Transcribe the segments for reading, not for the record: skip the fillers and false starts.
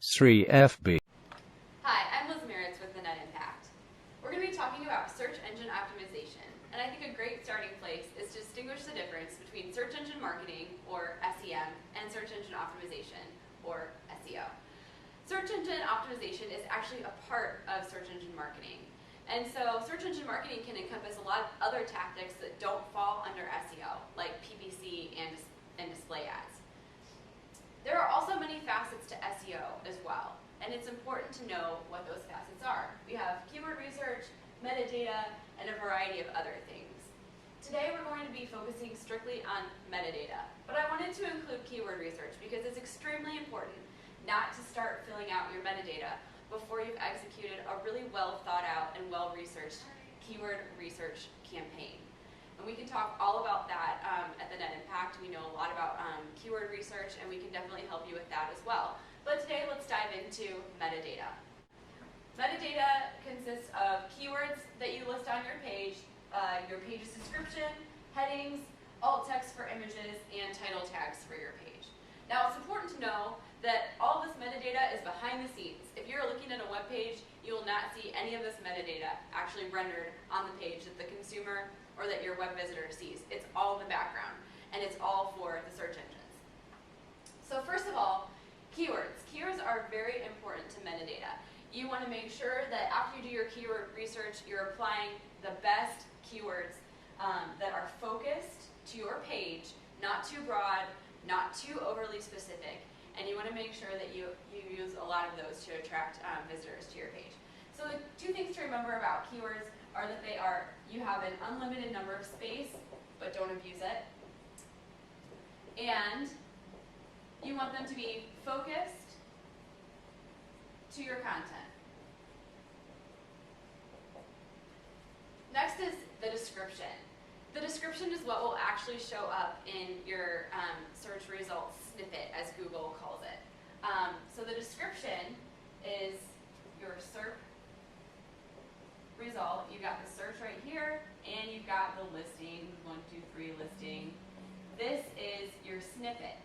3FB. Hi, I'm Liz Meritz with the Net Impact. We're going to be talking about search engine optimization, and I think a great starting place is to distinguish the difference between search engine marketing, or SEM, and search engine optimization, or SEO. Search engine optimization is actually a part of search engine marketing. And so search engine marketing can encompass a lot of other tactics that don't fall under SEO, like PPC and display ads. There are also many facets to SEO as well, and it's important to know what those facets are. We have keyword research, metadata, and a variety of other things. Today we're going to be focusing strictly on metadata, but I wanted to include keyword research because it's extremely important not to start filling out your metadata before you've executed a really well thought out and well researched keyword research campaign. And we can talk all about that at the Net Impact. We know a lot about keyword research, and we can definitely help you with that as well. But today, let's dive into metadata. Metadata consists of keywords that you list on your page's description, headings, alt text for images, and title tags for your page. Now, it's important to know that all this metadata is behind the scenes. If you're looking at a web page, you will not see any of this metadata actually rendered on the page that the consumer or that your web visitor sees. It's all in the background, and it's all for the search engines. So first of all, keywords. Keywords are very important to metadata. You want to make sure that after you do your keyword research, you're applying the best keywords that are focused to your page, not too broad, not too overly specific, and you want to make sure that you use a lot of those to attract visitors to your page. So the two things to remember about keywords are that you have an unlimited number of space, but don't abuse it. And you want them to be focused to your content. Next is the description. The description is what will actually show up in your search results snippet, as Google calls it. So the description is your SERP result. You've got the search right here, and you've got the listing, 1, 2, 3 listing. This is your snippet.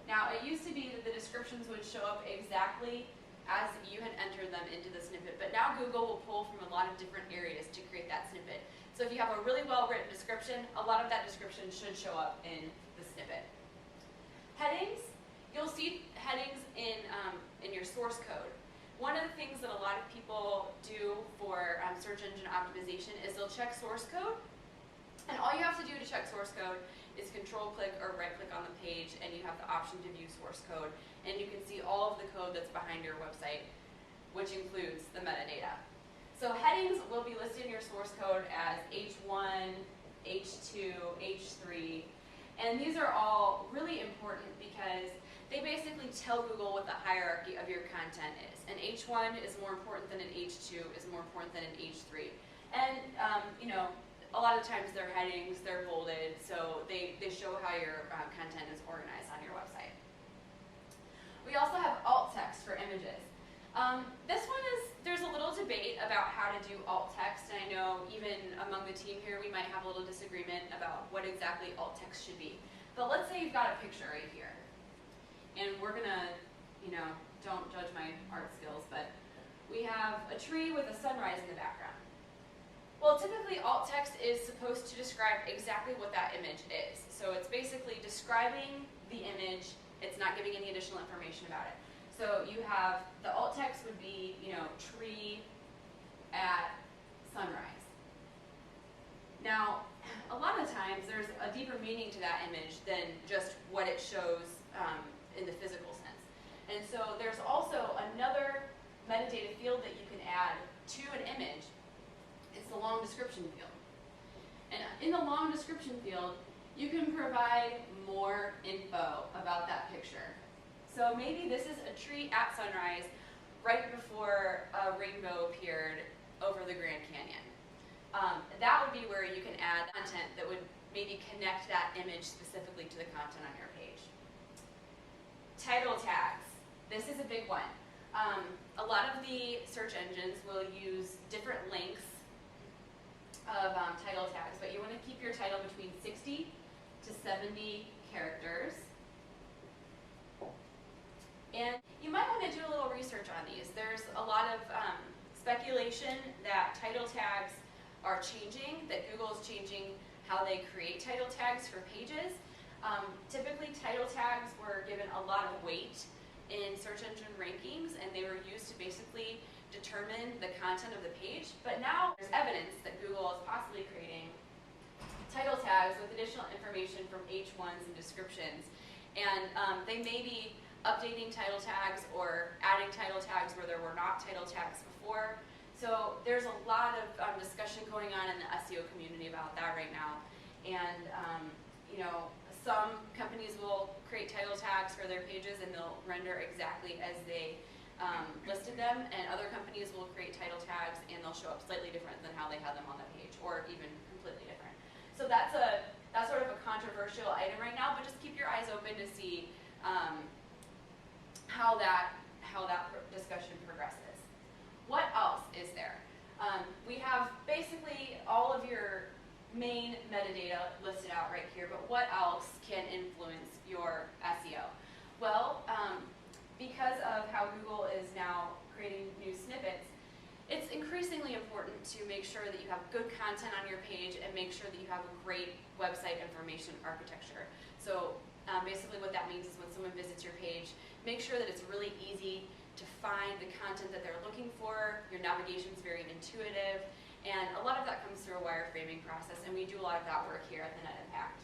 Now, it used to be that the descriptions would show up exactly as you had entered them into the snippet, but now Google will pull from a lot of different areas to create that snippet. So if you have a really well-written description, a lot of that description should show up in the snippet. Headings, you'll see headings in your source code. One of the things that a lot of people do for search engine optimization is they'll check source code, and all you have to do to check source code is control-click or right-click on the page, and you have the option to view source code, and you can see all of the code that's behind your website, which includes the metadata. So headings will be listed in your source code as H1, H2, H3, and these are all really important because they basically tell Google what the hierarchy of your content is. An H1 is more important than an H2 is more important than an H3. And a lot of times they're headings, they're bolded, so they show how your content is organized on your website. We also have alt text for images. This one there's a little debate about how to do alt text, and I know even among the team here we might have a little disagreement about what exactly alt text should be. But let's say you've got a picture right here. And we're gonna, don't judge my art skills, but we have a tree with a sunrise in the background. Well, typically alt text is supposed to describe exactly what that image is. So it's basically describing the image, it's not giving any additional information about it. So you have, the alt text would be, tree at sunrise. Now, a lot of times there's a deeper meaning to that image than just what it shows in the physical sense. And so there's also another metadata field that you can add to an image. It's the long description field. And in the long description field, you can provide more info about that picture. So maybe this is a tree at sunrise right before a rainbow appeared over the Grand Canyon. That would be where you can add content that would maybe connect that image specifically to the content on your page. Title tags. This is a big one. A lot of the search engines will use different lengths of title tags, but you want to keep your title between 60 to 70 characters. And you might want to do a little research are changing, that Google is changing how they create title tags for pages. Typically, title tags were given a lot of weight in search engine rankings, and they were used to basically determine the content of the page. But now there's evidence that Google is possibly creating title tags with additional information from H1s and descriptions. And they may be updating title tags or adding title tags where there were not title tags before. So there's a lot of discussion going on in the SEO community about that right now. And you know, some companies will create title tags for their pages and they'll render exactly as they listed them, and other companies will create title tags and they'll show up slightly different than how they had them on the page, or even completely different. So that's sort of a controversial item right now, but just keep your eyes open to see how that discussion progresses. What else is there? We have basically all of your main metadata listed out right here, but what else can influence your SEO? Well, because of how Google is now creating new snippets, it's increasingly important to make sure that you have good content on your page and make sure that you have a great website information architecture. So basically what that means is when someone visits your page, make sure that it's really easy to find the content that they're looking for, your navigation is very intuitive, and a lot of that comes through a wireframing process, and we do a lot of that work here at the Net Impact.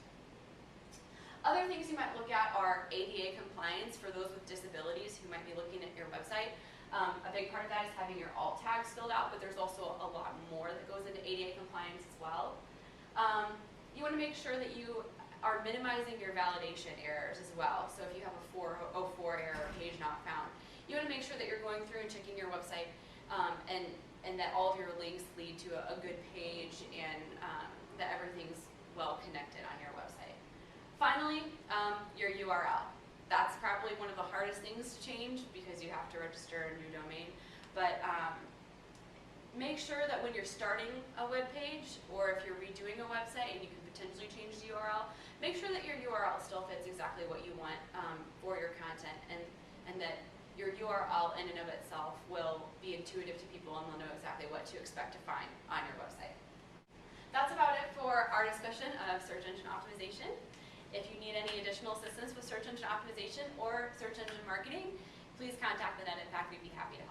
Other things you might look at are ADA compliance for those with disabilities who might be looking at your website. A big part of that is having your alt tags filled out, but there's also a lot more that goes into ADA compliance as well. You want to make sure that you are minimizing your validation errors as well. So if you have a 404 error, page not found, you want to make sure that you're going through and checking your website and that all of your links lead to a good page and that everything's well connected on your website. Finally, your URL. That's probably one of the hardest things to change because you have to register a new domain. But make sure that when you're starting a web page, or if you're redoing a website and you can potentially change the URL, make sure that your URL still fits exactly what you want for your content, and that your URL in and of itself will be intuitive to people and they'll know exactly what to expect to find on your website. That's about it for our discussion of search engine optimization. If you need any additional assistance with search engine optimization or search engine marketing, please contact the Net Impact. We'd be happy to